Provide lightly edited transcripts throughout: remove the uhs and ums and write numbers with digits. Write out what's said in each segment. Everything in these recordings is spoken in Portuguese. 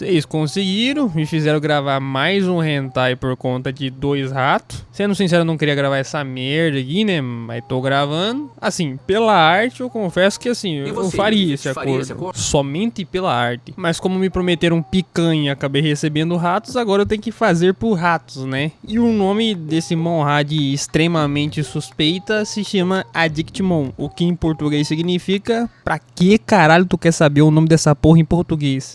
Vocês conseguiram, me fizeram gravar mais um hentai por conta de 2 ratos. Sendo sincero, eu não queria gravar essa merda aqui, né? Mas tô gravando. Assim, pela arte, eu confesso que assim, eu faria esse acordo. Somente pela arte. Mas como me prometeram picanha e acabei recebendo ratos, agora eu tenho que fazer por ratos, né? E o nome desse monra de extremamente suspeita se chama Addictmon, o que em português significa: pra que caralho tu quer saber o nome dessa porra em português?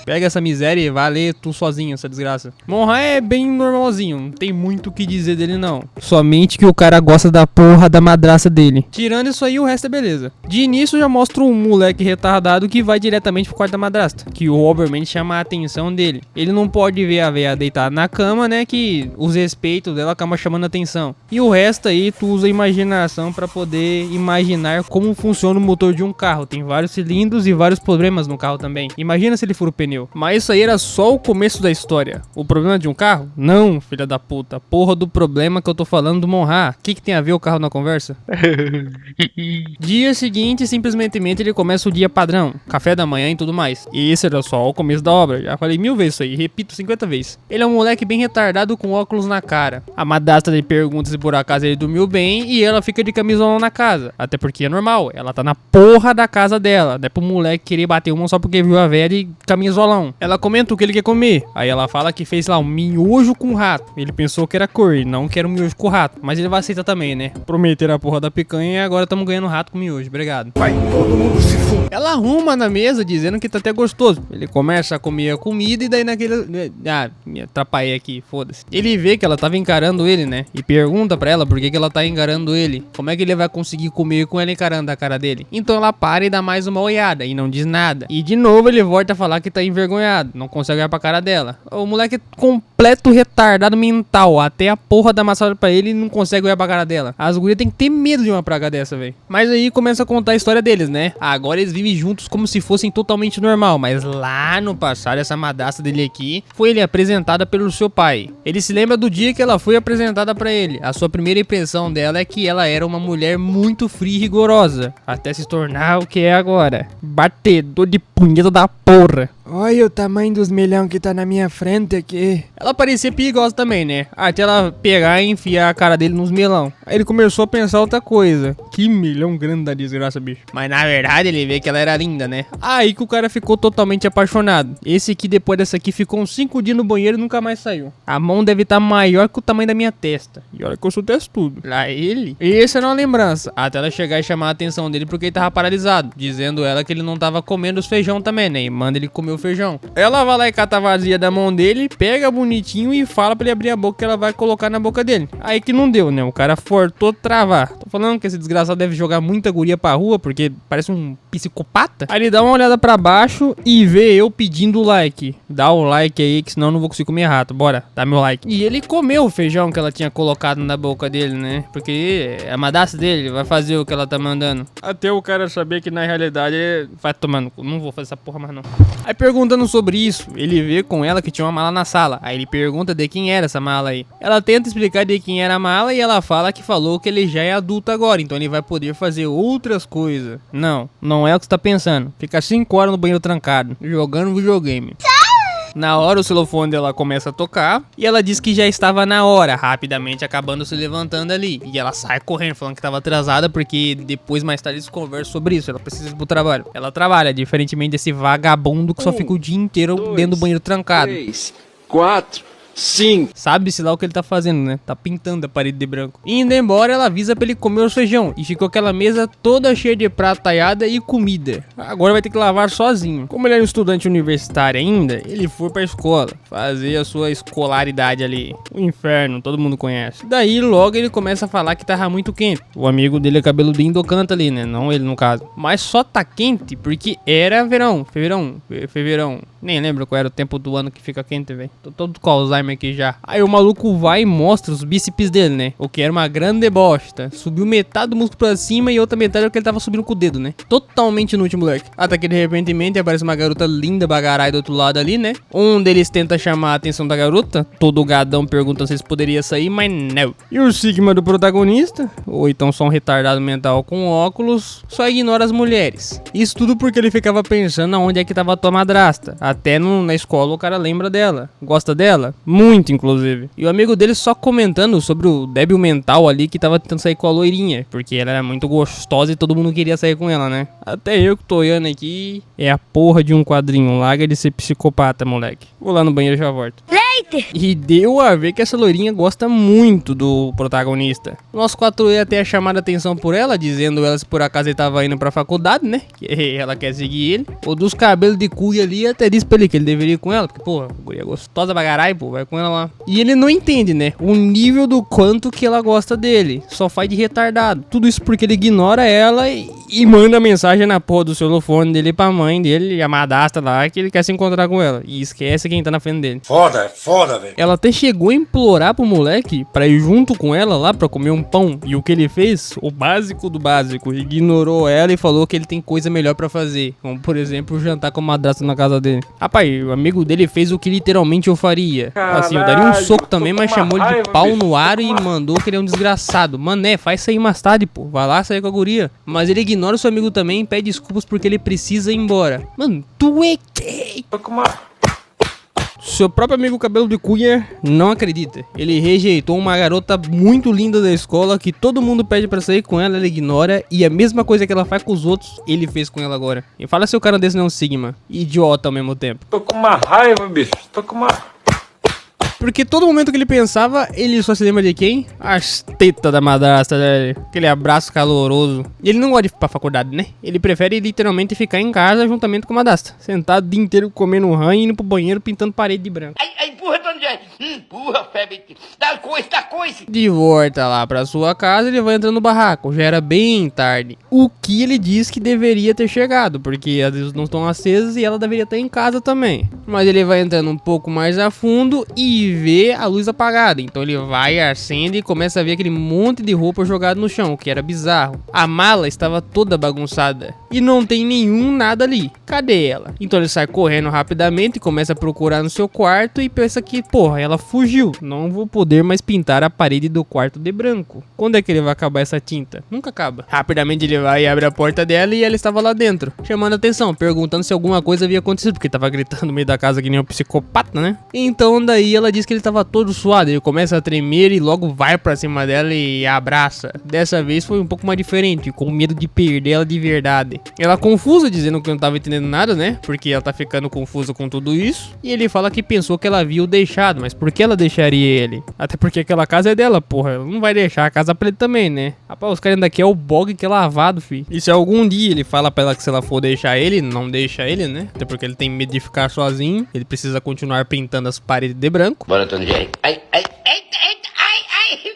Pega essa miséria e vai ler tu sozinho, essa desgraça. Monra é bem normalzinho, não tem muito o que dizer dele não. Somente que o cara gosta da porra da madraça dele. Tirando isso aí, o resto é beleza. De início já mostra um moleque retardado que vai diretamente pro quarto da madrasta, que obviamente chama a atenção dele. Ele não pode ver a véia deitada na cama, né, que os respeitos dela acabam chamando a atenção. E o resto aí tu usa a imaginação pra poder imaginar como funciona o motor de um carro. Tem vários cilindros e vários problemas no carro também. Imagina se ele fura o pneu. Mas isso aí era só o começo da história. O problema de um carro? Não, filha da puta. Porra do problema que eu tô falando do Monra. O que tem a ver o carro na conversa? Dia seguinte, simplesmente ele começa o dia padrão. Café da manhã e tudo mais. E esse era só o começo da obra. Já falei 1000 vezes isso aí. Repito 50 vezes. Ele é um moleque bem retardado com óculos na cara. A madrasta lhe pergunta se por acaso ele dormiu bem e ela fica de camisolão na casa. Até porque é normal. Ela tá na porra da casa dela. Não é pro moleque querer bater uma só porque viu a velha de camisolão. Ela comenta o que ele quer comer. Aí ela fala que fez lá um miojo com rato. Ele pensou que era cor e não que era um miojo com rato. Mas ele vai aceitar também, né? Prometeram a porra da picanha e agora estamos ganhando rato com miojo. Obrigado. Vai, todo mundo se fude. Ela arruma na mesa dizendo que tá até gostoso. Ele começa a comer a comida e daí naquele... Ah, me atrapalhei aqui, foda-se. Ele vê que ela tava encarando ele, né? E pergunta pra ela por que ela tá encarando ele. Como é que ele vai conseguir comer com ela encarando a cara dele? Então ela para e dá mais uma olhada e não diz nada. E de novo ele volta a falar que tá envergonhado, não consegue olhar pra cara dela. O moleque é completo retardado mental. Até a porra da massagem pra ele e não consegue olhar pra cara dela. As gurias tem que ter medo de uma praga dessa, velho. Mas aí começa a contar a história deles, né? Agora eles vivem juntos como se fossem totalmente normal. Mas lá no passado, essa madrasta dele aqui foi ele apresentada pelo seu pai. Ele se lembra do dia que ela foi apresentada pra ele. A sua primeira impressão dela é que ela era uma mulher muito fria e rigorosa, até se tornar o que é agora: batedor de punheta da porra. Olha o tamanho dos melhão que tá na minha frente aqui. Ela parecia perigosa também, né? Até ela pegar e enfiar a cara dele nos melão. Aí ele começou a pensar outra coisa. Que melhão grande da desgraça, bicho. Mas na verdade ele vê que ela era linda, né? Aí que o cara ficou totalmente apaixonado. Esse aqui, depois dessa aqui, ficou uns 5 dias no banheiro e nunca mais saiu. A mão deve estar maior que o tamanho da minha testa. E olha que eu sou testudo. Lá ele. E essa era uma lembrança. Até ela chegar e chamar a atenção dele porque ele tava paralisado. Dizendo ela que ele não tava comendo os feijão também, né? E manda ele comer o feijão. Ela vai lá e cata a vazia da mão dele, pega bonitinho e fala pra ele abrir a boca que ela vai colocar na boca dele. Aí que não deu, né? O cara forçou travar. Tô falando que esse desgraçado deve jogar muita guria pra rua porque parece um psicopata. Aí ele dá uma olhada pra baixo e vê eu pedindo like. Dá o like aí que senão eu não vou conseguir comer rato. Bora, dá meu like. E ele comeu o feijão que ela tinha colocado na boca dele, né? Porque a madrasta dele vai fazer o que ela tá mandando. Até o cara saber que na realidade vai tomando. Não vou fazer essa porra mais não. Aí perguntando sobre isso, ele vê com ela que tinha uma mala na sala. Aí ele pergunta de quem era essa mala aí. Ela tenta explicar de quem era a mala e ela fala que falou que ele já é adulto agora, então ele vai poder fazer outras coisas. Não, não é o que você tá pensando. Fica 5 horas no banheiro trancado, jogando videogame. Na hora o celofone dela começa a tocar e ela diz que já estava na hora, rapidamente acabando se levantando ali. E ela sai correndo, falando que estava atrasada porque depois, mais tarde, eles conversam sobre isso. Ela precisa ir pro trabalho. Ela trabalha, diferentemente desse vagabundo que só fica o dia inteiro dentro do banheiro trancado. 3, 4, 5. Sabe-se lá o que ele tá fazendo, né? Tá pintando a parede de branco. Indo embora, ela avisa pra ele comer o feijão. E ficou aquela mesa toda cheia de prato talhada e comida. Agora vai ter que lavar sozinho. Como ele era um estudante universitário ainda, ele foi pra escola fazer a sua escolaridade ali. O inferno, todo mundo conhece. Daí logo ele começa a falar que tava muito quente. O amigo dele, cabeludinho, canta ali, né? Não ele, no caso. Mas só tá quente porque era verão. Fevereiro. Nem lembro qual era o tempo do ano que fica quente, velho. Tô todo com Alzheimer uniforme aqui já. Aí o maluco vai e mostra os bíceps dele, né? O que era uma grande bosta. Subiu metade do músculo pra cima e outra metade é que ele tava subindo com o dedo, né? Totalmente inútil, moleque. Até que de repente aparece uma garota linda bagarai do outro lado ali, né? Um deles tenta chamar a atenção da garota. Todo gadão pergunta se eles poderiam sair, mas não. E o Sigma do protagonista, ou então só um retardado mental com óculos, só ignora as mulheres. Isso tudo porque ele ficava pensando aonde é que tava a tua madrasta. Até na escola o cara lembra dela. Gosta dela? Muito, inclusive. E o amigo dele só comentando sobre o débil mental ali que tava tentando sair com a loirinha. Porque ela era muito gostosa e todo mundo queria sair com ela, né? Até eu que tô olhando aqui, é a porra de um quadrinho. Larga de ser psicopata, moleque. Vou lá no banheiro e já volto. E deu a ver que essa loirinha gosta muito do protagonista. Nós quatro ia até chamar a atenção por ela, dizendo ela se por acaso ele tava indo pra faculdade, né? Que ela quer seguir ele. O dos cabelos de cuia ali até disse pra ele que ele deveria ir com ela, porque, porra, guria gostosa pra caralho, pô, vai com ela lá. E ele não entende, né? O nível do quanto que ela gosta dele. Só faz de retardado. Tudo isso porque ele ignora ela e manda mensagem na porra do celofone dele pra mãe dele, a madrasta lá, que ele quer se encontrar com ela. E esquece quem tá na frente dele. Foda, velho. Ela até chegou a implorar pro moleque pra ir junto com ela lá pra comer um pão. E o que ele fez? O básico do básico. Ignorou ela e falou que ele tem coisa melhor pra fazer. Como, por exemplo, jantar com a madrasta na casa dele. Rapaz, o amigo dele fez o que literalmente eu faria. Caralho, assim, eu daria um soco também, mas chamou ele de raiva, pau bicho. no ar e mandou que ele é um desgraçado. Mané, faz sair mais tarde, pô. Vai lá sair com a guria. Mas ele ignora o seu amigo também e pede desculpas porque ele precisa ir embora. Mano, tu é gay. Tô com uma... Seu próprio amigo cabelo de cunha não acredita. Ele rejeitou uma garota muito linda da escola que todo mundo pede pra sair com ela, ela ignora. E a mesma coisa que ela faz com os outros, ele fez com ela agora. E fala se o cara desse não é um Sigma. Idiota ao mesmo tempo. Tô com uma raiva, bicho. Tô com uma... Porque todo momento que ele pensava, ele só se lembra de quem? As tetas da madrasta, né? Aquele abraço caloroso. E ele não gosta de ir pra faculdade, né? Ele prefere literalmente ficar em casa juntamente com a madrasta. Sentado o dia inteiro comendo rã e indo pro banheiro pintando parede de branco. Ai, empurra, Dona Jerry. Empurra, febre. Dá coice. De volta lá pra sua casa, ele vai entrando no barraco. Já era bem tarde. O que ele diz que deveria ter chegado, porque as luzes não estão acesas e ela deveria estar em casa também. Mas ele vai entrando um pouco mais a fundo e vê a luz apagada. Então ele vai, acende e começa a ver aquele monte de roupa jogado no chão, o que era bizarro. A mala estava toda bagunçada e não tem nenhum nada ali. Cadê ela? Então ele sai correndo rapidamente e começa a procurar no seu quarto e pensa que, porra, ela fugiu. Não vou poder mais pintar a parede do quarto de branco. Quando é que ele vai acabar essa tinta? Nunca acaba. Rapidamente ele vai e abre a porta dela e ela estava lá dentro, chamando a atenção, perguntando se alguma coisa havia acontecido, porque tava gritando no meio da casa que nem um psicopata, né? Então daí ela diz que ele tava todo suado, ele começa a tremer e logo vai pra cima dela e a abraça. Dessa vez foi um pouco mais diferente, com medo de perder ela de verdade. Ela confusa, dizendo que não tava entendendo nada, né? Porque ela tá ficando confusa com tudo isso. E ele fala que pensou que ela havia o deixado, mas por que ela deixaria ele? Até porque aquela casa é dela, porra. Ela não vai deixar a casa pra ele também, né? Rapaz, os caras ainda querem o bog que é lavado, fi. E se algum dia ele fala pra ela que se ela for deixar ele, não deixa ele, né? Até porque ele tem medo de ficar sozinho. Ele precisa continuar pintando as paredes de branco. Bora, Dona Jerry. Ai.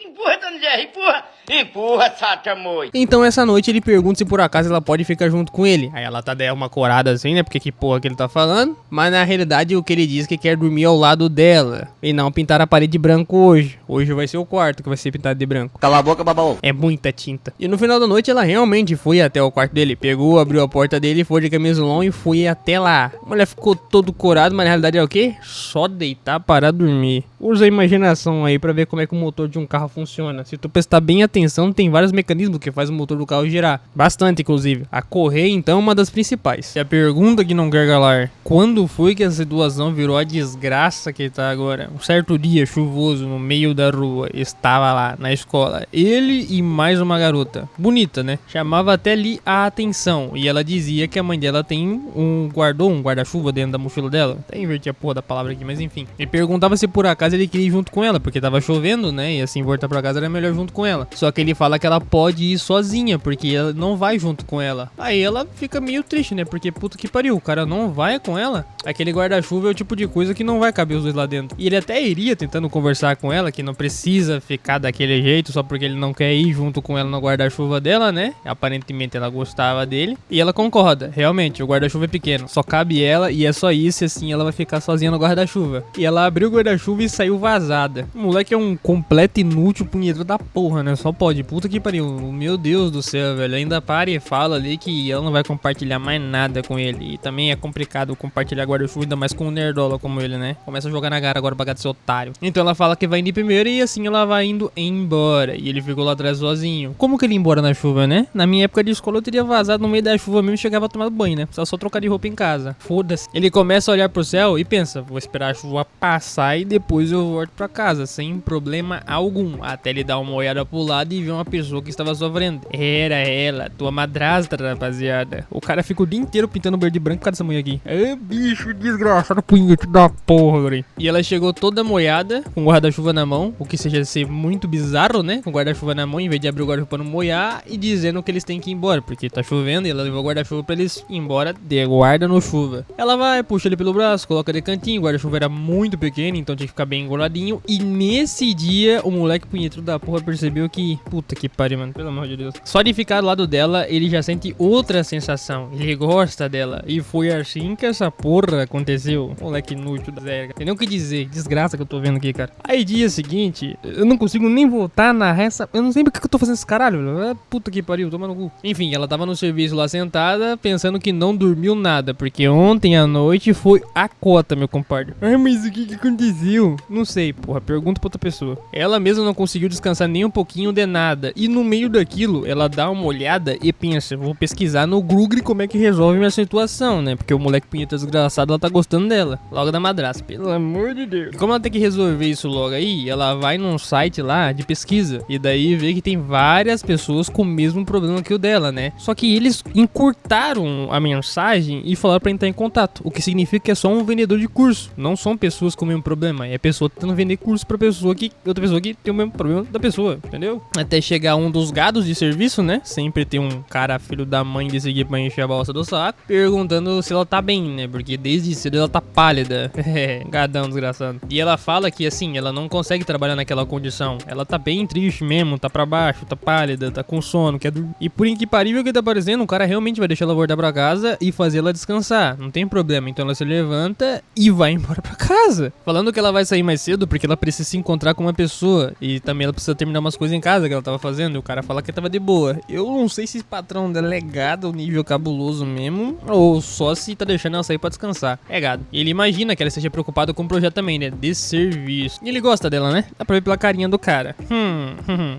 Empurra, Dona Jerry, empurra. Empurra, Satamoi. Então essa noite ele pergunta se por acaso ela pode ficar junto com ele. Aí ela tá dando uma corada assim, né? Porque que porra que ele tá falando. Mas na realidade o que ele diz é que quer dormir ao lado dela. E não pintar a parede de branco hoje. Hoje vai ser o quarto que vai ser pintado de branco. Cala a boca, babau. É muita tinta. E no final da noite ela realmente foi até o quarto dele. Pegou, abriu a porta dele, foi de camisolão e foi até lá. A mulher ficou todo corado, mas na realidade é o quê? Só deitar para dormir. Usa a imaginação aí pra ver como é que o motor de um carro funciona. Se tu prestar bem atenção, tem vários mecanismos que faz o motor do carro girar. Bastante, inclusive. A correia, então, é uma das principais. E a pergunta que não quer calar: quando foi que a situação virou a desgraça que tá agora? Um certo dia chuvoso, no meio da rua, estava lá na escola ele e mais uma garota. Bonita, né? Chamava até ali a atenção. E ela dizia que a mãe dela tem um guarda-chuva dentro da mochila dela. Até inverti a porra da palavra aqui, mas enfim. E perguntava se por acaso ele queria ir junto com ela, porque tava chovendo, né? E assim, voltar pra casa era melhor junto com ela. Só Só que ele fala que ela pode ir sozinha, porque ela não vai junto com ela. Aí ela fica meio triste, né? Porque puta que pariu, o cara não vai com ela. Aquele guarda-chuva é o tipo de coisa que não vai caber os dois lá dentro. E ele até iria tentando conversar com ela, que não precisa ficar daquele jeito só porque ele não quer ir junto com ela no guarda-chuva dela, né? Aparentemente ela gostava dele. E ela concorda, realmente, o guarda-chuva é pequeno, só cabe ela e é só isso, e assim ela vai ficar sozinha no guarda-chuva. E ela abriu o guarda-chuva e saiu vazada. O moleque é um completo inútil, punheteiro da porra, né? Só pode, puta que pariu. Meu Deus do céu, velho. Ainda para e fala ali que ela não vai compartilhar mais nada com ele. E também é complicado compartilhar guarda-chuva, ainda mais com um nerdola como ele, né? Começa a jogar na cara agora pra cá de ser otário. Então ela fala que vai indo primeiro e assim ela vai indo embora. E ele ficou lá atrás sozinho. Como que ele ia embora na chuva, né? Na minha época de escola eu teria vazado no meio da chuva mesmo e chegava a tomar banho, né? Só trocar de roupa em casa. Foda-se. Ele começa a olhar pro céu e pensa, vou esperar a chuva passar e depois eu volto pra casa, sem problema algum. Até ele dar uma olhada pro lado e ver uma pessoa que estava sofrendo. Era ela, tua madrasta, rapaziada. O cara fica o dia inteiro pintando verde e branco por causa dessa mulher aqui. É, bicho desgraçado, punhete da porra, guri. E ela chegou toda molhada, com o guarda-chuva na mão, o que seja ser muito bizarro, né? Com o guarda-chuva na mão, em vez de abrir o guarda-chuva pra não molhar, e dizendo que eles têm que ir embora, porque tá chovendo e ela levou o guarda-chuva pra eles ir embora de guarda no chuva. Ela vai, puxa ele pelo braço, coloca de cantinho, o guarda-chuva era muito pequeno, então tinha que ficar bem engoladinho. E nesse dia, o moleque punheteiro da porra percebeu que... Puta que pariu, mano, pelo amor de Deus. Só de ficar do lado dela, ele já sente outra sensação. Ele gosta dela. E foi assim que essa porra aconteceu. Moleque inútil da zero. Tem nem o que dizer. Desgraça que eu tô vendo aqui, cara. Aí dia seguinte, eu não consigo nem voltar na resta. Eu não sei porque que eu tô fazendo esse caralho, velho. Puta que pariu, toma no cu. Enfim, ela tava no serviço lá sentada, pensando que não dormiu nada. Porque ontem à noite foi a cota, meu compadre. Ai, mas o que aconteceu? Não sei, porra. Pergunta pra outra pessoa. Ela mesma não conseguiu descansar nem um pouquinho de nada. E no meio daquilo, ela dá uma olhada e pensa, vou pesquisar no Google como é que resolve minha situação, né? Porque o moleque punheta desgraçado, ela tá gostando dela. Logo da madrasta, pelo amor de Deus. E como ela tem que resolver isso logo aí, ela vai num site lá de pesquisa. E daí vê que tem várias pessoas com o mesmo problema que o dela, né? Só que eles encurtaram a mensagem e falaram pra entrar em contato. O que significa que é só um vendedor de curso. Não são pessoas com o mesmo problema. É pessoa tentando vender curso pra pessoa que... outra pessoa que tem o mesmo problema da pessoa, entendeu? Até chegar um dos gados de serviço, né? Sempre tem um cara filho da mãe desse aqui pra encher a bolsa do saco, perguntando se ela tá bem, né? Porque desde cedo ela tá pálida. É, gadão desgraçado. E ela fala que assim, ela não consegue trabalhar naquela condição. Ela tá bem triste mesmo, tá pra baixo, tá pálida, tá com sono, quer dormir. E por inquiparível que tá parecendo, o cara realmente vai deixar ela voltar pra casa e fazer ela descansar. Não tem problema. Então ela se levanta e vai embora pra casa. Falando que ela vai sair mais cedo porque ela precisa se encontrar com uma pessoa. E também ela precisa terminar umas coisas em casa que ela tava fazendo. E o cara fala que tava de boa. Eu não sei se esse patrão dela é gado, nível cabuloso mesmo, ou só se tá deixando ela sair pra descansar. É gado. E ele imagina que ela esteja preocupada com o projeto também, né? De serviço. E ele gosta dela, né? Dá pra ver pela carinha do cara.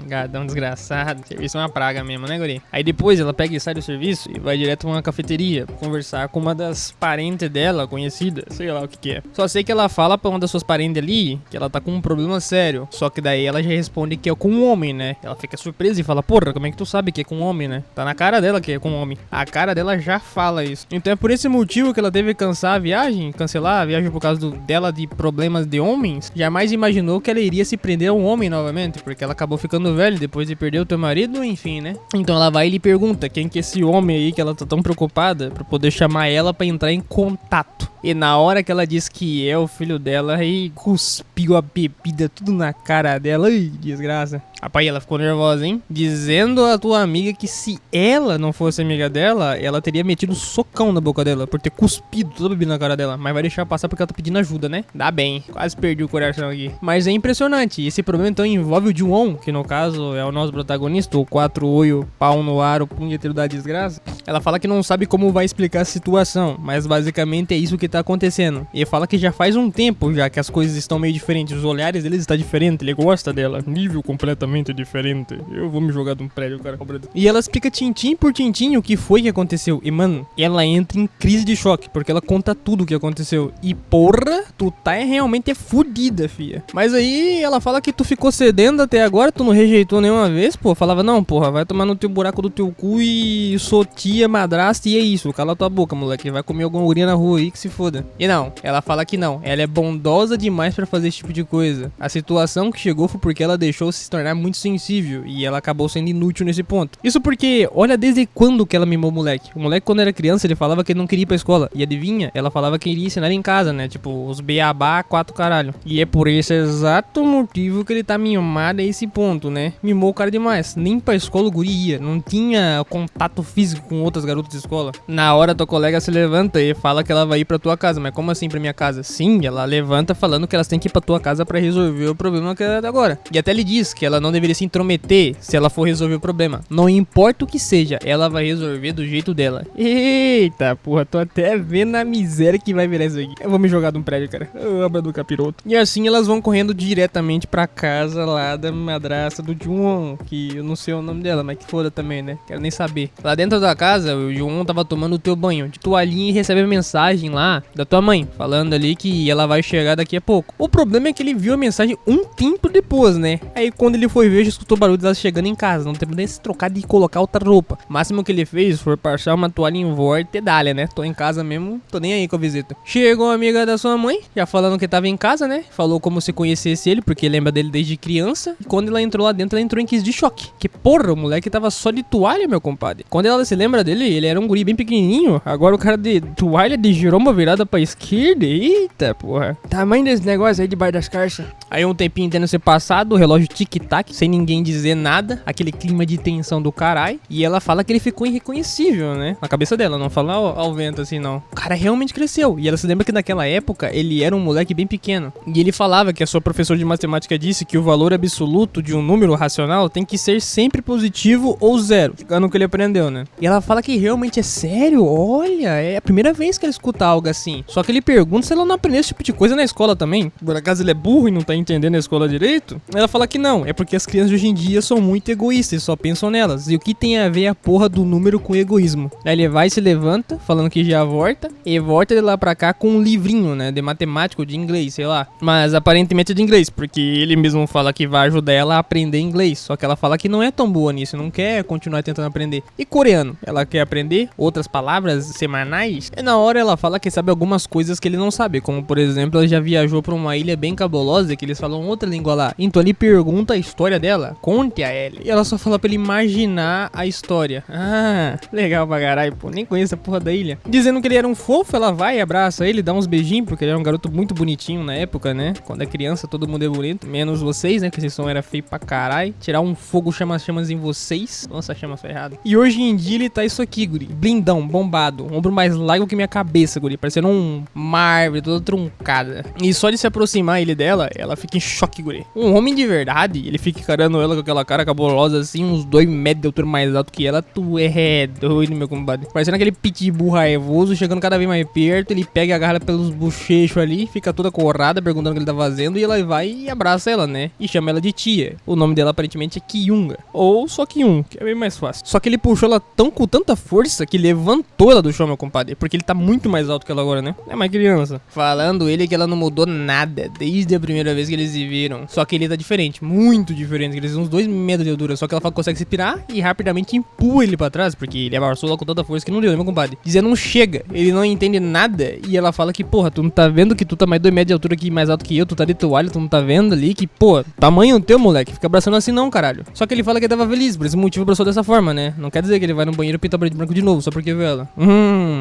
Gadão desgraçado. Serviço é uma praga mesmo, né, guri? Aí depois ela pega e sai do serviço e vai direto pra uma cafeteria conversar com uma das parentes dela, conhecida. Sei lá o que é. Só sei que ela fala pra uma das suas parentes ali que ela tá com um problema sério. Só que daí ela já responde que é com um homem, né? Ela fica surpresa e fala, porra, como é que tu sabe que é com um homem, né? Tá na cara dela que é com um homem. A cara dela já fala isso. Então é por esse motivo que ela teve que cancelar a viagem por causa dela de problemas de homens. Jamais imaginou que ela iria se prender a um homem novamente, porque ela acabou ficando velha depois de perder o teu marido, enfim, né? Então ela vai e lhe pergunta quem que é esse homem aí que ela tá tão preocupada pra poder chamar ela pra entrar em contato. E na hora que ela diz que é o filho dela, aí cuspiu a bebida tudo na cara dela. Ai, desgraça. Rapaz, ela ficou nervosa, hein? Dizendo a tua amiga que se ela não fosse amiga dela, ela teria metido um socão na boca dela por ter cuspido toda a bebida na cara dela. Mas vai deixar passar porque ela tá pedindo ajuda, né? Dá bem. Quase perdi o coração aqui. Mas é impressionante. Esse problema então envolve o Ju-On, que no caso é o nosso protagonista, o 4 olho, pau no ar, o punheteiro da desgraça. Ela fala que não sabe como vai explicar a situação, mas basicamente é isso que tá acontecendo. E fala que já faz um tempo já que as coisas estão meio diferentes, os olhares deles estão diferentes, ele gosta dela, nível completamente diferente. Eu vou me jogar de um prédio, cara. E ela explica tintim por tintim o que foi que aconteceu. E mano, ela entra em crise de choque, porque ela conta tudo o que aconteceu. E porra, tu tá realmente fudida, fia. Mas aí ela fala que tu ficou cedendo até agora, tu não rejeitou nenhuma vez, pô. Falava, não, porra, vai tomar no teu buraco do teu cu e sou tia, madrasta e é isso. Cala tua boca, moleque. Vai comer alguma guria na rua aí que se for. foda. E não, ela fala que não. Ela é bondosa demais pra fazer esse tipo de coisa. A situação que chegou foi porque ela deixou se tornar muito sensível e ela acabou sendo inútil nesse ponto. Isso porque, olha desde quando que ela mimou o moleque. O moleque, quando era criança, ele falava que ele não queria ir pra escola. E adivinha? Ela falava que iria ensinar em casa, né? Tipo, os beabá, 4 caralho. E é por esse exato motivo que ele tá mimado a esse ponto, né? Mimou o cara demais. Nem pra escola o guri ia. Não tinha contato físico com outras garotas de escola. Na hora, tua colega se levanta e fala que ela vai ir pra tua casa. Mas como assim pra minha casa? Sim, ela levanta falando que elas têm que ir pra tua casa pra resolver o problema que ela tá agora. E até ele diz que ela não deveria se intrometer se ela for resolver o problema. Não importa o que seja, ela vai resolver do jeito dela. Eita, porra, tô até vendo a miséria que vai virar isso aqui. Eu vou me jogar de um prédio, cara. Obra do capiroto. E assim elas vão correndo diretamente pra casa lá da madrasta do Jun, que eu não sei o nome dela, mas que foda também, né? Quero nem saber. Lá dentro da casa, o Jun tava tomando o teu banho de toalhinha e recebe a mensagem lá da tua mãe, falando ali que ela vai chegar daqui a pouco. O problema é que ele viu a mensagem um tempo depois, né? Aí quando ele foi ver, já escutou barulho dela chegando em casa. Não tem nem se trocar de colocar outra roupa. O máximo que ele fez foi passar uma toalha em volta e dália, né? Tô em casa mesmo, tô nem aí com a visita. Chegou a amiga da sua mãe, já falando que tava em casa, né? Falou como se conhecesse ele, porque lembra dele desde criança. E quando ela entrou lá dentro, ela entrou em crise de choque. Que porra, o moleque tava só de toalha, meu compadre. Quando ela se lembra dele, ele era um guri bem pequenininho. Agora o cara de toalha de giromba virada pra esquerda. Eita, porra. Tamanho desse negócio aí debaixo das carças. Aí um tempinho tendo ser passado, o relógio tic-tac, sem ninguém dizer nada. Aquele clima de tensão do caralho. E ela fala que ele ficou irreconhecível, né? Na cabeça dela, não fala ao vento assim, não. O cara realmente cresceu. E ela se lembra que naquela época, ele era um moleque bem pequeno. E ele falava que a sua professora de matemática disse que o valor absoluto de um número racional tem que ser sempre positivo ou zero. Ficando que ele aprendeu, né? E ela fala que realmente é sério. Olha, é a primeira vez que ela escuta algo assim. Só que ele pergunta se ela não aprendeu esse tipo de coisa na escola também. Por acaso ele é burro e não tá entendendo a escola direito? Ela fala que não. É porque as crianças de hoje em dia são muito egoístas e só pensam nelas. E o que tem a ver a porra do número com egoísmo? Aí ele vai e se levanta, falando que já volta. E volta de lá pra cá com um livrinho, né? De matemática ou de inglês, sei lá. Mas aparentemente é de inglês, porque ele mesmo fala que vai ajudar ela a aprender inglês. Só que ela fala que não é tão boa nisso, não quer continuar tentando aprender. E coreano? Ela quer aprender outras palavras semanais? E na hora ela fala que sabe algumas coisas que ele não sabe. Como por exemplo, ela já viajou pra uma ilha bem cabulosa que eles falam outra língua lá. Então ele pergunta a história dela. Conte a ela. E ela só fala pra ele imaginar a história. Ah, legal pra caralho, pô. Nem conheço a porra da ilha. Dizendo que ele era um fofo, ela vai, abraça ele, dá uns beijinhos, porque ele era um garoto muito bonitinho na época, né? Quando é criança, todo mundo é bonito. Menos vocês, né? Que esse som era feio pra caralho. Tirar um fogo chamas em vocês. Nossa, chama foi errado. E hoje em dia ele tá isso aqui, guri. Blindão, bombado. Ombro mais largo que minha cabeça, guri. Parecendo um mármore, toda truncada. E só de se aproximar ele dela, ela fica em choque, guri. Um homem de verdade, ele fica encarando ela com aquela cara cabulosa assim, uns 2 metros de altura mais alto que ela. Tu é doido, meu compadre. Parecendo aquele pitbull raivoso, chegando cada vez mais perto. Ele pega e agarra ela pelos bochechos ali, fica toda corrada, perguntando o que ele tá fazendo. E ela vai e abraça ela, né? E chama ela de tia. O nome dela aparentemente é Kyunga. Ou só Kyun, que é bem mais fácil. Só que ele puxou ela com tanta força que levantou ela do chão, meu compadre. Porque ele tá muito mais alto que ela agora, né? É mais criança. Falando ele que ela não mudou nada desde a primeira vez que eles se viram. Só que ele tá diferente, muito diferente. Eles são uns 2 metros de altura. Só que ela fala que consegue se pirar e rapidamente empurra ele pra trás. Porque ele abraçou ela com tanta força que não deu, né, meu compadre? Dizendo não chega. Ele não entende nada. E ela fala que, porra, tu não tá vendo que tu tá mais 2 metros de altura aqui, mais alto que eu? Tu tá de toalha, tu não tá vendo ali que, pô, tamanho teu, moleque. Fica abraçando assim não, caralho. Só que ele fala que ele tava feliz, por esse motivo abraçou dessa forma, né? Não quer dizer que ele vai no banheiro e pinta preto e branco de novo, só porque viu ela.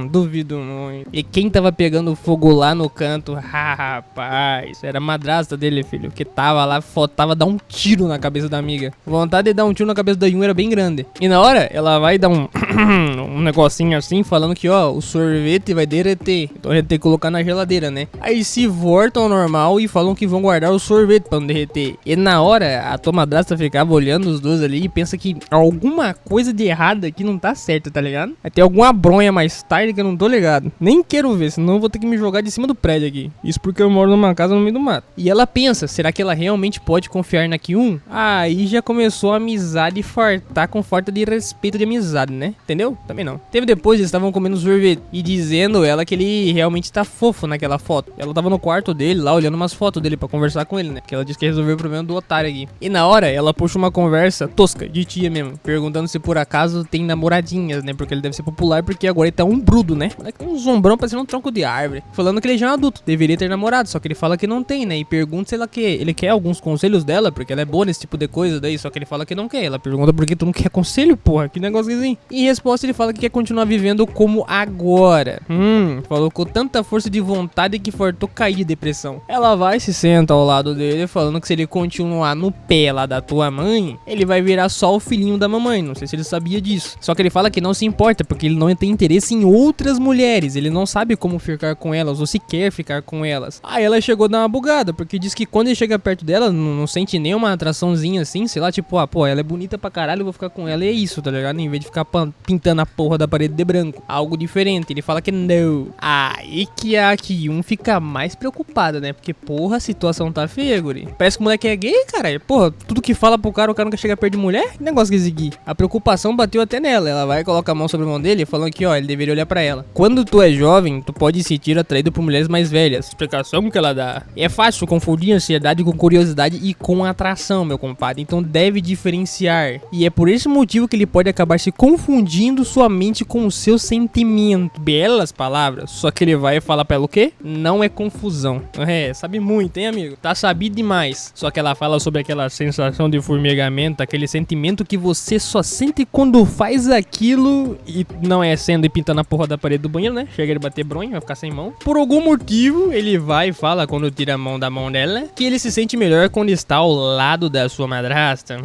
Duvido muito. E quem tava pegando fogo lá no canto? Rapaz, era a madrasta dele, filho, que tava lá, faltava dar um tiro na cabeça da amiga. Vontade de dar um tiro na cabeça da Yun era bem grande. E na hora, ela vai dar um negocinho assim, falando que, ó, o sorvete vai derreter. Então a gente tem que colocar na geladeira, né? Aí se voltam ao normal e falam que vão guardar o sorvete pra não derreter. E na hora, a tua madrasta ficava olhando os dois ali e pensa que alguma coisa de errado aqui não tá certo, tá ligado? Vai ter alguma bronha mais tarde que eu não tô ligado. Nem quero ver, senão eu vou ter que me jogar de cima do prédio aqui. Isso porque eu moro numa casa no meio do mato. E ela pensa, será que ela realmente pode confiar na Kyun? Aí já começou a amizade fartar com falta de respeito de amizade, né? Entendeu? Também não. Teve depois, eles estavam comendo sorvete e dizendo ela que ele realmente tá fofo naquela foto. Ela tava no quarto dele lá, olhando umas fotos dele pra conversar com ele, né? Que ela disse que resolveu o problema do otário aqui. E na hora, ela puxa uma conversa tosca, de tia mesmo, perguntando se por acaso tem namoradinhas, né? Porque ele deve ser popular, porque agora ele tá um brudo, né? Um zombrão parecendo um tronco de árvore. Falando que ele já é um adulto, deveria ter namorado, só que ele fala que não tem, né? E pergunta se ela quer. Ele quer alguns conselhos dela, porque ela é boa nesse tipo de coisa daí, só que ele fala que não quer. Ela pergunta por que tu não quer conselho, porra, que negócio assim. Em resposta ele fala que quer continuar vivendo como agora. Falou com tanta força de vontade que fartou cair de depressão. Ela vai e se senta ao lado dele, falando que se ele continuar no pé lá da tua mãe, ele vai virar só o filhinho da mamãe. Não sei se ele sabia disso. Só que ele fala que não se importa, porque ele não tem interesse em outras mulheres. Ele não sabe como ficar com elas, ou se quer ficar com elas. Aí ela chegou a dar uma bugada, porque diz que quando ele chega perto dela, não sente nenhuma atraçãozinha assim, sei lá, tipo, pô, ela é bonita pra caralho, eu vou ficar com ela, e é isso, tá ligado? Em vez de ficar pintando a porra da parede de branco. Algo diferente. Ele fala que não. Aí que a Kyun fica mais preocupada, né? Porque, porra, a situação tá feia, guri. Parece que o moleque é gay, cara. Porra, tudo que fala pro cara, o cara nunca chega perto de mulher. Que negócio que exigir. A preocupação bateu até nela. Ela vai colocar a mão sobre a mão dele, falando que, ó, ele deveria olhar pra ela. Quando tu é jovem, tu pode se sentir atraído por mulheres mais velhas. Explicação que ela dá. É fácil confundir ansiedade com curiosidade e com atração, meu compadre. Então deve diferenciar. E é por esse motivo que ele pode acabar se confundindo sua mente com o seu sentimento. Belas palavras. Só que ele vai falar pra ela o quê? Não é confusão. É, sabe muito, hein, amigo? Tá sabido demais. Só que ela fala sobre aquela sensação de formigamento, aquele sentimento que você só sente quando faz aquilo, e não é sendo e pintando a porra da parede do banheiro, né? Chega ele bater bronha, vai ficar sem mão. Por algum motivo, ele vai e fala, quando tira a mão da mão dela, que ele se sente melhor quando está ao lado da sua madrasta.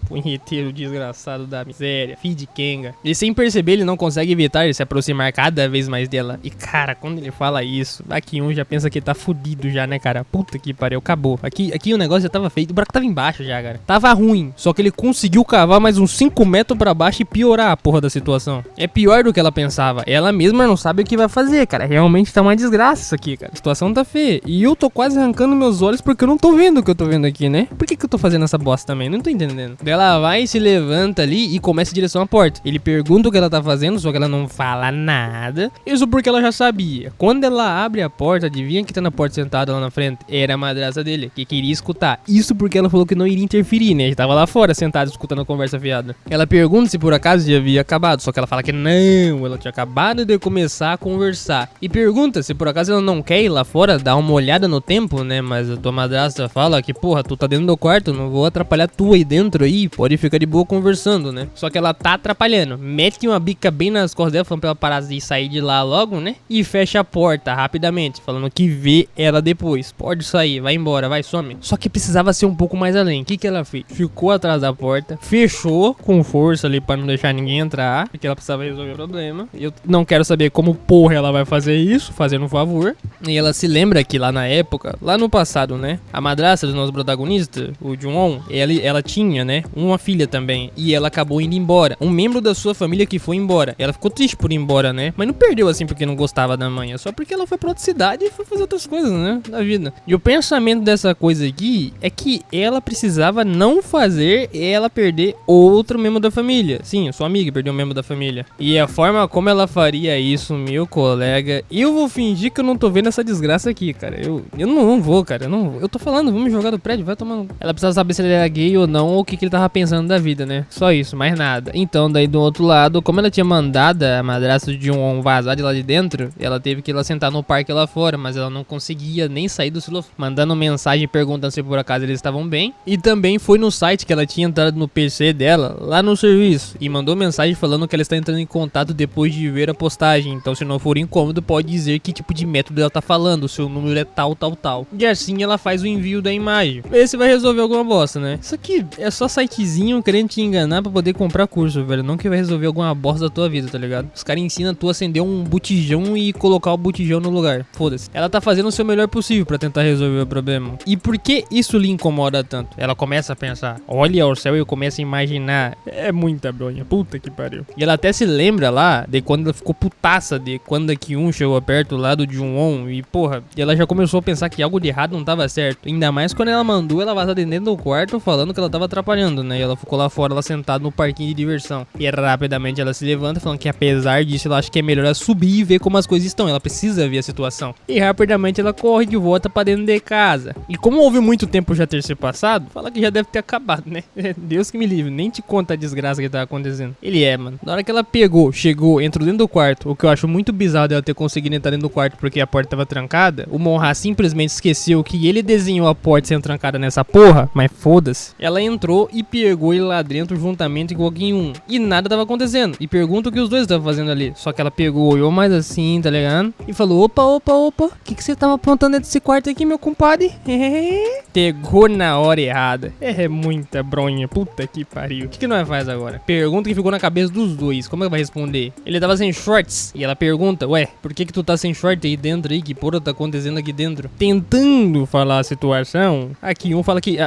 Punheteiro desgraçado da miséria, filho de Kenga. E sem perceber, ele não consegue evitar de se aproximar cada vez mais dela. E cara, quando ele fala isso, aqui um já pensa que tá fudido já, né, cara? Puta que pariu, acabou. Aqui o negócio já tava feito, o buraco tava embaixo já, cara. Tava ruim, só que ele conseguiu cavar mais uns 5 metros pra baixo e piorar a porra da situação. É pior do que ela pensava. Ela mesma não sabe o que vai fazer, cara. Realmente tá uma desgraça isso aqui, cara. A situação tá feia. E eu tô quase arrancando meus olhos porque eu não tô vendo o que eu tô vendo aqui, né? Por que eu tô fazendo essa bosta também? Não tô entendendo. Ela vai, se levanta ali e começa em direção à porta. Ele pergunta o que ela tá fazendo, só que ela não fala nada. Isso porque ela já sabia. Quando ela abre a porta, adivinha que tá na porta sentada lá na frente? Era a madrasta dele, que queria escutar. Isso porque ela falou que não iria interferir, né? Ele tava lá fora, sentado, escutando a conversa fiada. Ela pergunta se por acaso já havia acabado, só que ela fala que não, ela tinha acabado de começar a conversar. E pergunta se por acaso ela não quer ir lá fora, dar uma olhada no tempo, né? Mas a tua madrasta fala que, porra, tu tá dentro do quarto, não vou atrapalhar tu aí dentro aí, pode ficar de boa conversando, né? Só que ela tá atrapalhando. Mete uma bica bem nas costas dela, falando pra ela parar de sair de lá logo, né? E fecha a porta rapidamente, falando que vê ela depois. Pode sair, vai embora, vai, some. Só que precisava ser um pouco mais além. O que ela fez? Ficou atrás da porta, fechou com força ali pra não deixar ninguém entrar, porque ela precisava resolver o problema. Eu não quero saber como porra ela vai fazer isso, fazendo um favor. E ela se lembra que lá na época, lá no passado, né? A madrasta do nosso protagonista, o Jun-on, ela tinha, né? Uma filha também. E ela acabou indo embora. Um membro da sua família que foi embora. Ela ficou triste por ir embora, né? Mas não perdeu assim porque não gostava da mãe. É só porque ela foi pra outra cidade e foi fazer outras coisas, né? Da vida. E o pensamento dessa coisa aqui é que ela precisava não fazer ela perder outro membro da família. Sim, a sua amiga perdeu um membro da família. E a forma como ela faria isso, meu colega, eu vou fingir que eu não tô vendo essa desgraça aqui, cara. Eu não vou, cara. Eu tô falando, vamos jogar do prédio, vai tomando. Ela precisava saber se ele era gay ou não, ou o que ele tava pensando da vida, né? Só isso, mais nada. Então, daí do outro lado, como ela tinha mandado a madrasta de um vazar de lá de dentro, ela teve que ir lá sentar no parque lá fora, mas ela não conseguia nem sair do celular, mandando mensagem perguntando se por acaso eles estavam bem. E também foi no site que ela tinha entrado no PC dela, lá no serviço, e mandou mensagem falando que ela está entrando em contato depois de ver a postagem. Então, se não for incômodo, pode dizer que tipo de método ela tá falando, o seu número é tal. E assim ela faz o envio da imagem. Vê se vai resolver alguma bosta, né? Isso aqui é só sitezinho querendo te enganar pra poder comprar curso, velho. Não que vai resolver alguma bosta da tua vida, tá ligado? Os caras ensinam tu a acender um botijão e colocar o botijão no lugar. Foda-se. Ela tá fazendo o seu melhor possível pra tentar resolver o problema. E por que isso lhe incomoda tanto? Ela começa a pensar, olha ao céu, e eu começo a imaginar. É muita bronha, puta que pariu. E ela até se lembra lá de quando ela ficou putaça de quando a Kyun chegou perto lá do Jun-on. E porra, ela já começou a pensar que algo de errado não tava certo. Ainda mais quando ela mandou ela vazar dentro do quarto falando que ela tava atrapalhando, né? E ela ficou lá fora, ela sentada no parquinho de diversão. E rapidamente ela se levanta falando que apesar disso, ela acha que é melhor ela subir e ver como as coisas estão. Ela precisa ver a situação. E rapidamente ela corre de volta pra dentro de casa. E como houve muito tempo já ter se passado, fala que já deve ter acabado, né? Deus que me livre, nem te conta a desgraça que tá acontecendo. Ele mano. Na hora que ela chegou, entrou dentro do quarto, o que eu acho muito bizarro bizarro dela ter conseguido entrar dentro do quarto porque a porta tava trancada, o Monra simplesmente esqueceu que ele desenhou a porta sendo trancada nessa porra, mas foda-se. Ela entrou e pegou ele lá dentro juntamente com o Kim-1. E nada tava acontecendo. E pergunta o que os dois estavam fazendo ali. Só que ela pegou, olhou mais assim, tá ligado? E falou, opa, o que você tava apontando dentro desse quarto aqui, meu compadre? Pegou na hora errada. É muita bronha, puta que pariu. O que nós faz agora? Pergunta que ficou na cabeça dos dois. Como é que vai responder? Ele tava sem shorts. E ela pergunta, ué, por que tu tá sem short aí dentro aí? Que porra tá acontecendo aqui dentro? Tentando falar a situação. Aqui um fala que...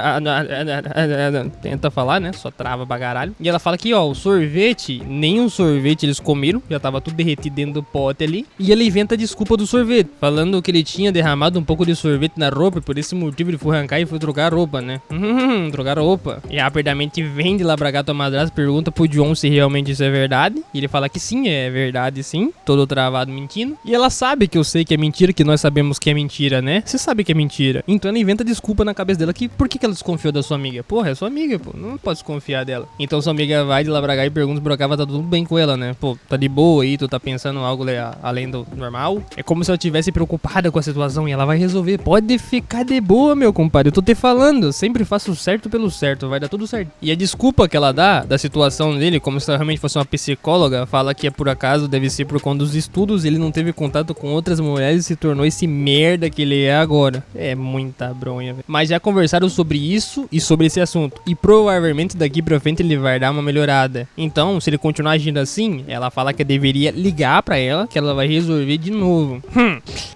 tenta falar, né? Só trava pra caralho. E ela fala que, ó, o sorvete, nem um sorvete eles comeram. Já tava tudo derretido dentro do pote ali. E ele inventa a desculpa do sorvete, falando que ele tinha derramado um pouco de sorvete na roupa. E por esse motivo ele foi arrancar e foi trocar a roupa, né? Trocar a roupa. E rapidamente vem de lá pra gato a madrasta, pergunta pro John se realmente isso é verdade. E ele fala que sim, é verdade sim. Todo travado mentindo. E ela sabe que eu sei que é mentira, que nós sabemos que é mentira, né? Você sabe que é mentira. Então ela inventa desculpa na cabeça dela que por que ela desconfiou da sua amiga? Porra, é sua amiga, pô. Não pode desconfiar dela. Então sua amiga vai de lá pra cá e pergunta se por acaso tá tudo bem com ela, né? Pô, tá de boa aí, tu tá pensando algo além do normal? É como se ela tivesse preocupada com a situação e ela vai resolver. Pode ficar de boa, meu compadre. Eu tô te falando. Eu sempre faço o certo pelo certo. Vai dar tudo certo. E a desculpa que ela dá da situação dele, como se ela realmente fosse uma psicóloga, fala que é por acaso, deve ser por conta dos estudos, ele não teve contato com outras mulheres e se tornou esse merda que ele é agora. É muita bronha, velho. Mas já conversaram sobre isso e sobre esse assunto. E provavelmente daqui pra frente ele vai dar uma melhorada. Então, se ele continuar agindo assim, ela fala que deveria ligar pra ela, que ela vai resolver de novo.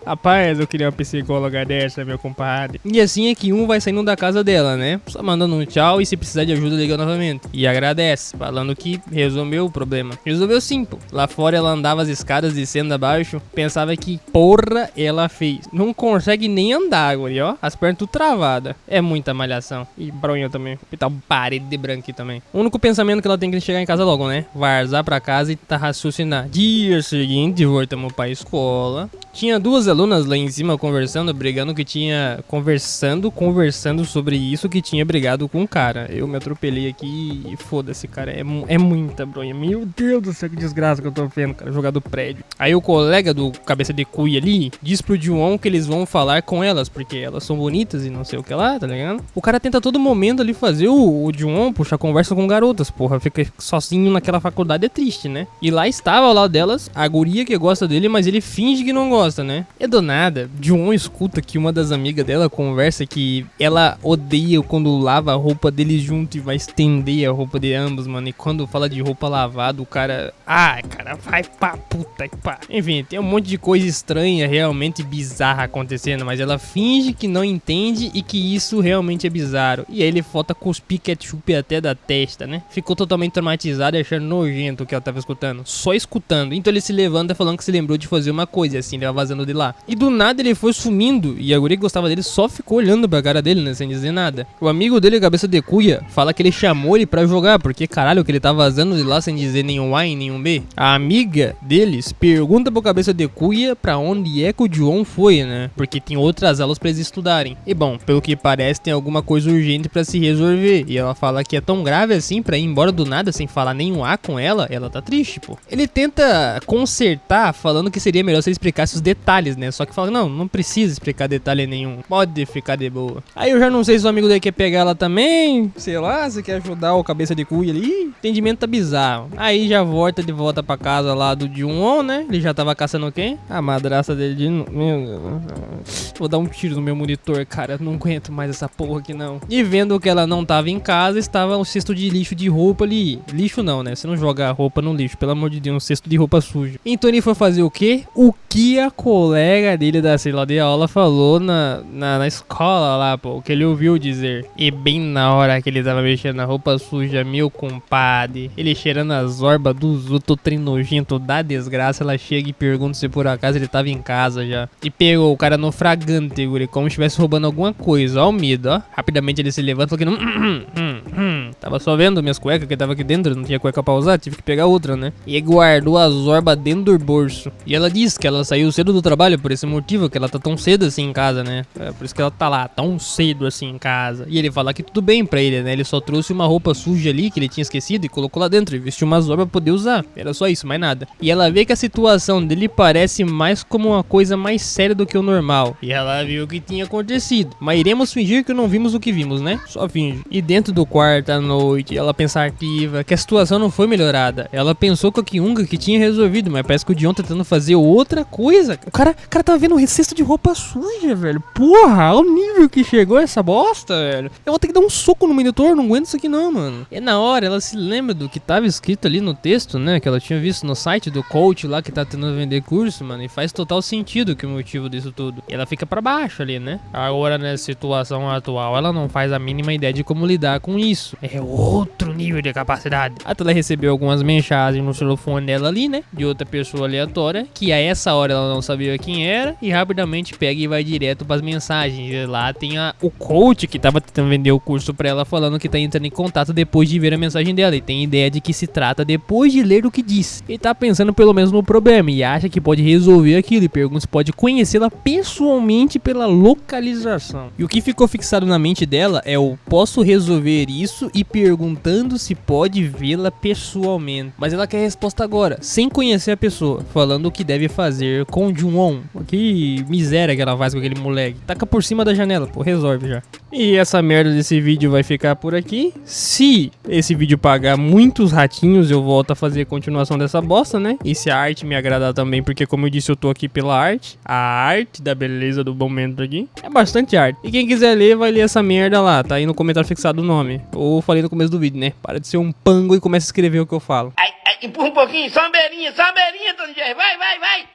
Rapaz, eu queria uma psicóloga dessa, meu compadre. E assim é que um vai saindo da casa dela, né? Só mandando um tchau e se precisar de ajuda liga novamente. E agradece, falando que resolveu o problema. Resolveu sim, pô. Lá fora ela andava as escadas descendo abaixo, pensava que porra ela fez. Não consegue nem andar agora, ó. As pernas tudo travadas. É muita malhação. E bronha também. E tá parede de branco aqui também. O único pensamento que ela tem que chegar em casa logo, né? Vazar pra casa e tá raciocinar. Dia seguinte, voltamos pra escola. Tinha duas alunas lá em cima conversando, brigando que tinha... Conversando sobre isso que tinha brigado com o cara. Eu me atropelei aqui e foda-se, cara. É muita bronha. Meu Deus do céu, que desgraça que eu tô vendo, cara. Jogar do prédio. Aí o colega do cabeça de cuia ali diz pro John que eles vão falar com elas, porque elas são bonitas e não sei o que lá, tá ligado? O cara tenta a todo momento ali fazer o John puxar conversa com garotas, porra. Fica sozinho naquela faculdade, é triste, né? E lá estava ao lado delas a guria que gosta dele, mas ele finge que não gosta, né? É do nada, John escuta que uma das amigas dela conversa que ela odeia quando lava a roupa deles junto e vai estender a roupa de ambos, mano. E quando fala de roupa lavada, o cara... Ah, cara, vai pra puta que pá. Enfim, tem um monte de coisa estranha, realmente bizarra acontecendo, mas ela finge que não entende e que isso realmente é bizarro. E aí ele volta com os ketchup até da testa, né? Ficou totalmente traumatizado e achando nojento o que ela tava escutando. Só escutando. Então ele se levanta falando que se lembrou de fazer uma coisa, assim, ele vai vazando de lá. E do nada ele foi sumindo. E a guria que gostava dele só ficou olhando pra cara dele, né? Sem dizer nada. O amigo dele, cabeça de cuia, fala que ele chamou ele pra jogar, porque caralho, que ele tá vazando de lá sem dizer nenhum A e nenhum B. A amiga deles pergunta pro cabeça de cuia pra onde é que o John foi, né? Porque tem outras aulas pra eles estudarem. E bom, pelo que parece, tem alguma coisa urgente pra se resolver. E ela fala que é tão grave assim pra ir embora do nada sem falar nenhum A com ela tá triste, pô. Ele tenta consertar falando que seria melhor se ele explicasse os detalhes, né? Só que fala, não precisa explicar detalhe nenhum. Pode ficar de boa. Aí eu já não sei se o amigo dele quer pegar ela também. Sei lá, se quer ajudar o cabeça de cuia ali. O entendimento tá bizarro. Aí já volta de volta pra casa lá do John, né? Ele já tava caçando quem? A madrasta dele de novo. Meu Deus. Vou dar um tiro no meu monitor, cara. Eu não aguento mais essa porra aqui, não. E vendo que ela não tava em casa, estava um cesto de lixo de roupa ali. Lixo não, né? Você não joga a roupa no lixo, pelo amor de Deus. Um cesto de roupa suja. Então ele foi fazer o quê? O que a colega dele da sala de aula falou na escola lá, pô. O que ele ouviu dizer. E bem na hora que ele tava mexendo na roupa suja, meu compadre, ele cheirando as orbas dos outros trem nojento da desgraça, ela chega e pergunta se por acaso ele tava em casa já. E pegou o cara no fragante, guri, como se estivesse roubando alguma coisa. Ó o medo, ó. Rapidamente ele se levanta e fala que não... Tá Tava só vendo minhas cuecas que tava aqui dentro, não tinha cueca pra usar, tive que pegar outra, né? E guardou a Zorba dentro do bolso. E ela disse que ela saiu cedo do trabalho por esse motivo, que ela tá tão cedo assim em casa, né? É por isso que ela tá lá, tão cedo assim em casa. E ele fala que tudo bem pra ele, né? Ele só trouxe uma roupa suja ali que ele tinha esquecido e colocou lá dentro e vestiu uma Zorba pra poder usar. Era só isso, mais nada. E ela vê que a situação dele parece mais como uma coisa mais séria do que o normal. E ela viu o que tinha acontecido. Mas iremos fingir que não vimos o que vimos, né? Só finge. E dentro do quarto à noite, ela pensativa que a situação não foi melhorada. Ela pensou com a Kyunga que tinha resolvido, mas parece que o Dion tá tentando fazer outra coisa. O cara tá vendo um cesto de roupa suja, velho. Porra, olha o nível que chegou essa bosta, velho. Eu vou ter que dar um soco no monitor, não aguento isso aqui não, mano. E na hora ela se lembra do que tava escrito ali no texto, né? Que ela tinha visto no site do coach lá que tá tentando vender curso, mano. E faz total sentido que o motivo disso tudo. E ela fica pra baixo ali, né? Agora, nessa situação atual, ela não faz a mínima ideia de como lidar com isso. É outro nível de capacidade. Até ela recebeu algumas mensagens no telefone dela ali, né? De outra pessoa aleatória, que a essa hora ela não sabia quem era, e rapidamente pega e vai direto pras mensagens. E lá tem o coach que tava tentando vender o curso pra ela, falando que tá entrando em contato depois de ver a mensagem dela. E tem ideia de que se trata depois de ler o que disse. E tá pensando pelo menos no problema e acha que pode resolver aquilo. E pergunta se pode conhecê-la pessoalmente pela localização. E o que ficou fixado na mente dela é o posso resolver isso e perguntando se pode vê-la pessoalmente. Mas ela quer a resposta agora, sem conhecer a pessoa, falando o que deve fazer com o Jun-won. Que miséria que ela faz com aquele moleque. Taca por cima da janela, pô, resolve já. E essa merda desse vídeo vai ficar por aqui. Se esse vídeo pagar muitos ratinhos, eu volto a fazer a continuação dessa bosta, né? E se a arte me agradar também, porque como eu disse, eu tô aqui pela arte. A arte da beleza do momento aqui. É bastante arte. E quem quiser ler, vai ler essa merda lá. Tá aí no comentário fixado o nome. Ou falei no começo do vídeo, né? Para de ser um pango e começa a escrever o que eu falo. Ai, empurra um pouquinho, só uma beirinha, Tony Jerry. Vai.